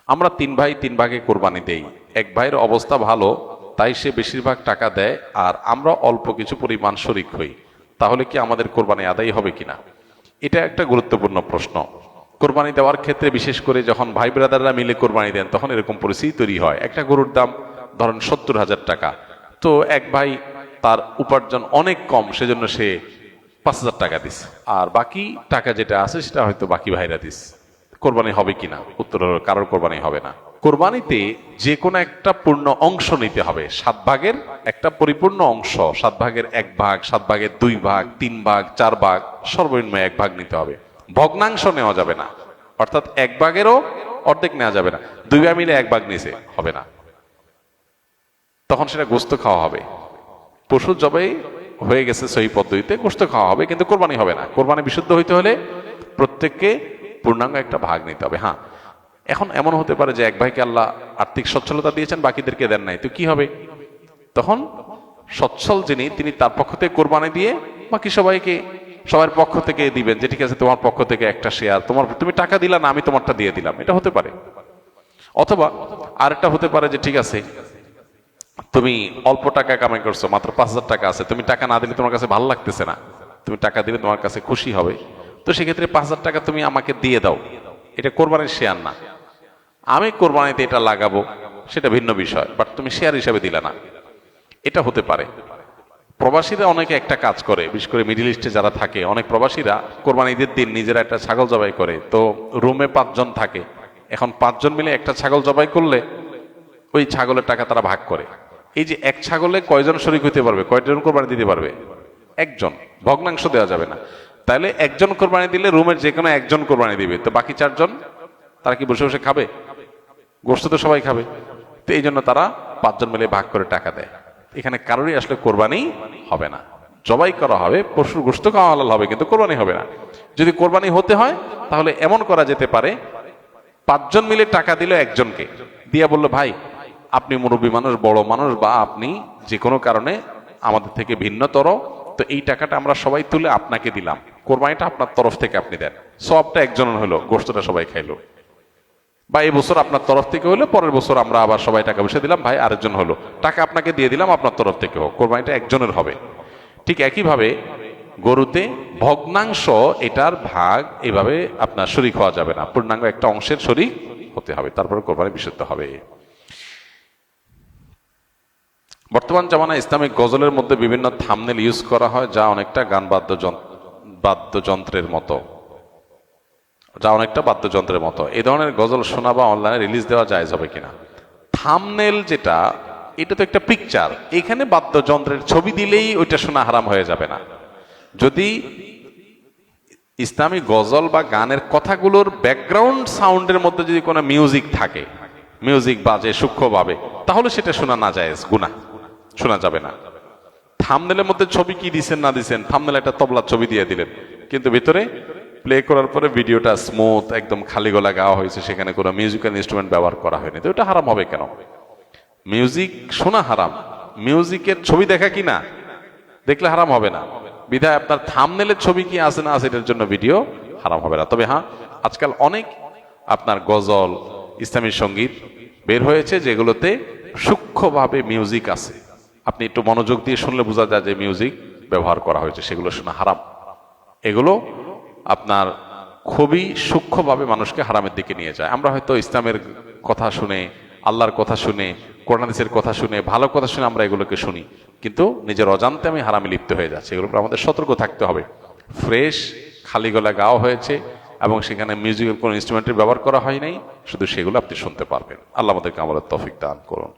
আমরা তিন ভাই তিন ভাগে কোরবানি দেই। এক ভাইয়ের অবস্থা ভালো, তাই সে বেশিরভাগ টাকা দেয়, আর আমরা অল্প কিছু পরিমাণ শরিক হই। তাহলে কি আমাদের কোরবানি আদায় হবে কিনা? এটা একটা গুরুত্বপূর্ণ প্রশ্ন। কোরবানি দেওয়ার ক্ষেত্রে বিশেষ করে যখন ভাই ব্রাদাররা মিলে কোরবানি দেন, তখন এরকম পরিস্থিতি তৈরি হয়। একটা গরুর দাম ধরেন 70,000 টাকা, তো এক ভাই তার উপার্জন অনেক কম, সেজন্য সে 5,000 টাকা দিস, আর বাকি টাকা যেটা আছে সেটা হয়তো বাকি ভাইরা দিস। কোরবানি হবে কিনা? উত্তর হলো কারোর কোরবানি হবে না। কোরবানিতে যে কোনো একটা পূর্ণ অংশ নিতে হবে, 7 ভাগের একটা পরিপূর্ণ অংশ, 7 ভাগের 1 ভাগ, 7 ভাগের 2 ভাগ, 3 ভাগ, 4 ভাগ, সর্বনিম্ন 1 ভাগ নিতে হবে। ভগ্নাংশ নেওয়া যাবে না, অর্থাৎ 1 ভাগেরও অর্ধেক নেওয়া যাবে না। 2 ভাই মিলে 1 ভাগ নিছে, হবে না, তখন সেটা গোস্ত খাওয়া হবে। পশু জবাই হয়ে গেছে সহি পদ্ধতিতে, গোস্ত খাওয়া হবে, কিন্তু কোরবানি হবে না। কোরবানি বিশুদ্ধ হইতে হলে প্রত্যেককে পূর্ণাঙ্গ একটা ভাগ নিতে হবে। হ্যাঁ, এখন এমন হতে পারে যে এক ভাইকে আল্লাহ আর্থিক সচ্ছলতা দিয়েছেন, বাকিদেরকে দেন নাই, তো কি হবে? তখন সচ্ছল যিনি, তিনি তার পক্ষ থেকে কোরবানি দিয়ে বাকি সবাইকে সবার পক্ষ থেকে দিবেন, যে ঠিক আছে তোমার পক্ষ থেকে একটা শেয়ার, তুমি টাকা দিলা না, আমি তোমারটা দিয়ে দিলাম, এটা হতে পারে। অথবা আরেকটা হতে পারে যে ঠিক আছে তুমি অল্প টাকা কামাই করছো, মাত্র 5,000 টাকা আছে, তুমি টাকা না দিলে তোমার কাছে ভালো লাগতেছে না, তুমি টাকা দিলে তোমার কাছে খুশি হবে, তো সেক্ষেত্রে 5,000 টাকা তুমি আমাকে দিয়ে দাও। এটা কোরবানির শেয়ার না, আমি কোরবানিতে এটা লাগাবো সেটা ভিন্ন বিষয়, বাট তুমি শেয়ার হিসাবে দিলে না, এটা হতে পারে। প্রবাসীরা অনেকে একটা কাজ করে, বিশেষ করে মিডিল ইস্টে যারা থাকে, অনেক প্রবাসীরা কোরবানি ঈদের দিন নিজেরা একটা ছাগল জবাই করে। তো রুমে 5 জন থাকে, এখন 5 জন মিলে একটা ছাগল জবাই করলে ওই ছাগলের টাকা তারা ভাগ করে। এই যে এক ছাগলে কয়জন শরিক হইতে পারবে, কয়জন কোরবানি দিতে পারবে? একজন, ভগ্নাংশ দেওয়া যাবে না। তাহলে একজন কোরবানি দিলে রুমের যে কোনো একজন কোরবানি দিবে, তো বাকি 4 জন তারা কি বসে বসে খাবে? গোস্ত তো সবাই খাবে। তো এই জন্য তারা 5 জন মিলে ভাগ করে টাকা দেয়। এখানে কারোরই আসলে কোরবানি হবে না, জবাই করা হবে, পশুর গোস্ত খাওয়া হালাল হবে, কিন্তু কোরবানি হবে না। যদি কোরবানি হতে হয় তাহলে এমন করা যেতে পারে, 5 জন মিলে টাকা দিল একজনকে, দিয়া বললো ভাই আপনি মুরব্বী মানুষ, বড় মানুষ, বা আপনি যে কোনো কারণে আমাদের থেকে ভিন্নতর, তো এই টাকাটা আমরা সবাই তুলে আপনাকে দিলাম, কোরবানিটা আপনার তরফ থেকে আপনি দেন, সবটা একজনের হলো, গোস্তটা সবাই খাইলো। বা এই বছর আপনার তরফ থেকে হলো, পরের বছর আমরা আবার সবাই টাকা পয়সা দিলাম, ভাই আরেকজন হলো, টাকা আপনাকে দিয়ে দিলাম, আপনার তরফ থেকে হোক, কোরবানিটা একজনের হবে। ঠিক একইভাবে গরুতে ভগ্নাংশ, এটার ভাগ এভাবে আপনার শরিক হওয়া যাবে না, পূর্ণাঙ্গ একটা অংশের শরিক হতে হবে, তারপরে কোরবানি বিশুদ্ধ হবে। বর্তমান জামানায় ইসলামিক গজলের মধ্যে বিভিন্ন থাম্বনেল ইউজ করা হয়, যা অনেকটা গান বাদ্যযন্ত্রের মতো, এই ধরনের গজল শোনা বা অনলাইনে রিলিজ দেওয়া জায়েজ হবে কিনা? থাম্বনেল যেটা, এটা তো একটা পিকচার, এখানে বাদ্যযন্ত্রের ছবি দিলেই ওইটা শোনা হারাম হয়ে যাবে না। যদি ইসলামী গজল বা গানের কথাগুলোর ব্যাকগ্রাউন্ড সাউন্ডের মধ্যে যদি কোনো মিউজিক থাকে, মিউজিক বাজে সূক্ষ্মভাবে, তাহলে সেটা শোনা না জায়েজ, গুনাহ, শোনা যাবে না। থাম্বনেলের মধ্যে ছবি কি দিছেন না দিছেন, থাম্বনেল একটা তবলার ছবি দিয়ে দিলেন, কিন্তু ভিতরে প্লে করার পরে ভিডিওটা স্মুথ একদম খালি গলা গাওয়া হয়েছে, সেখানে কোনো মিউজিক্যাল ইনস্ট্রুমেন্ট ব্যবহার করা হয়নি, তো এটা হারাম হবে কেন? মিউজিক শোনা হারাম, মিউজিকের ছবি দেখা কি না দেখলে হারাম হবে না, বিধায় আপনার থাম্বনেলের ছবি কি আছে না আছে এটার জন্য ভিডিও হারাম হবে না। তবে হ্যাঁ, আজকাল অনেক আপনার গজল, ইসলামী সঙ্গীত বের হয়েছে যেগুলোতে সূক্ষ্মভাবে মিউজিক আছে, আপনি একটু মনোযোগ দিয়ে শুনলে বোঝা যায় যে মিউজিক ব্যবহার করা হয়েছে, সেগুলো শোনা হারাম। এগুলো আপনার খুবই সূক্ষ্মভাবে মানুষকে হারামের দিকে নিয়ে যায়। আমরা হয়তো ইসলামের কথা শুনে, আল্লাহর কথা শুনে, কোরআন হাদিসের কথা শুনে, ভালো কথা শুনে আমরা এগুলোকে শুনি, কিন্তু নিজের অজান্তে আমি হারামে লিপ্ত হয়ে যাচ্ছি। এগুলোর উপর আমাদের সতর্ক থাকতে হবে। ফ্রেশ খালি গলা গাওয়া হয়েছে এবং সেখানে মিউজিক্যাল কোনো ইনস্ট্রুমেন্টের ব্যবহার করা হয় নাই, শুধু সেগুলো আপনি শুনতে পারবেন। আল্লাহ আমাদেরকে আমাদের তৌফিক দান করুন।